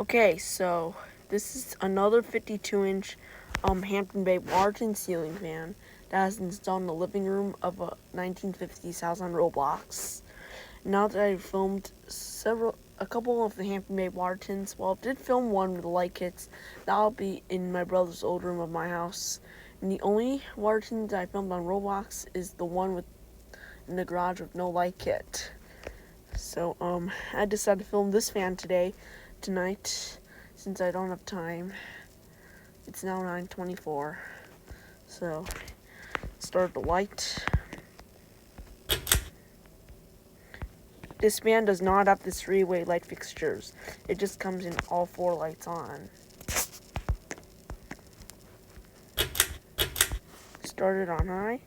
Okay, so this is another 52-inch Hampton Bay Waterton ceiling fan that is installed in the living room of a 1950s house on Roblox. Now that I've filmed a couple of the Hampton Bay Watertons, well, I did film one with the light kits. That'll be in my brother's old room of my house. And the only Waterton that I filmed on Roblox is the one in the garage with no light kit. So, I decided to film this fan tonight, since I don't have time. It's now 9:24. So, start the light. This fan does not have the 3-way light fixtures. It just comes in all 4 lights on. Start it on high.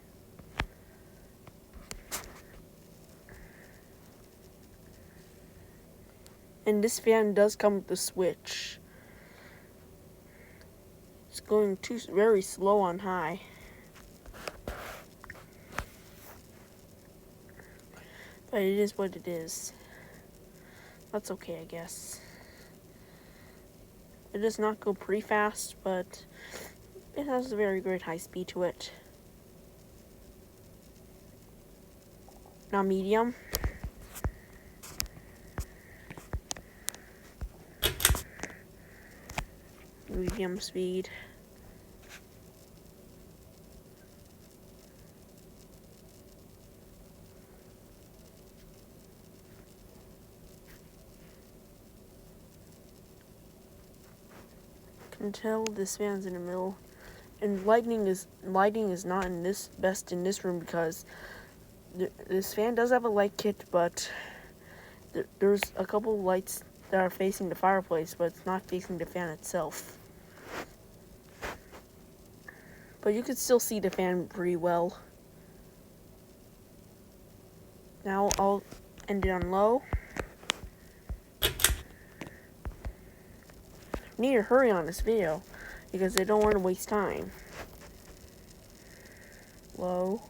And this fan does come with the switch. It's going very slow on high. But it is what it is. That's okay, I guess. It does not go pretty fast, but it has a very great high speed to it. Now medium. Medium speed. Can tell this fan's in the middle, and lighting is not best in this room because this fan does have a light kit, but there's a couple of lights that are facing the fireplace, but it's not facing the fan itself. But you can still see the fan pretty well. Now I'll end it on low. Need to hurry on this video because I don't want to waste time. Low.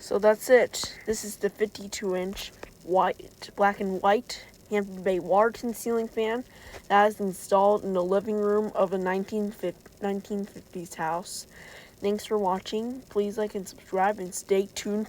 So that's it. This is the 52-inch black and white Hampton Bay Waterton ceiling fan that is installed in the living room of a 1950s house. Thanks for watching. Please like and subscribe and stay tuned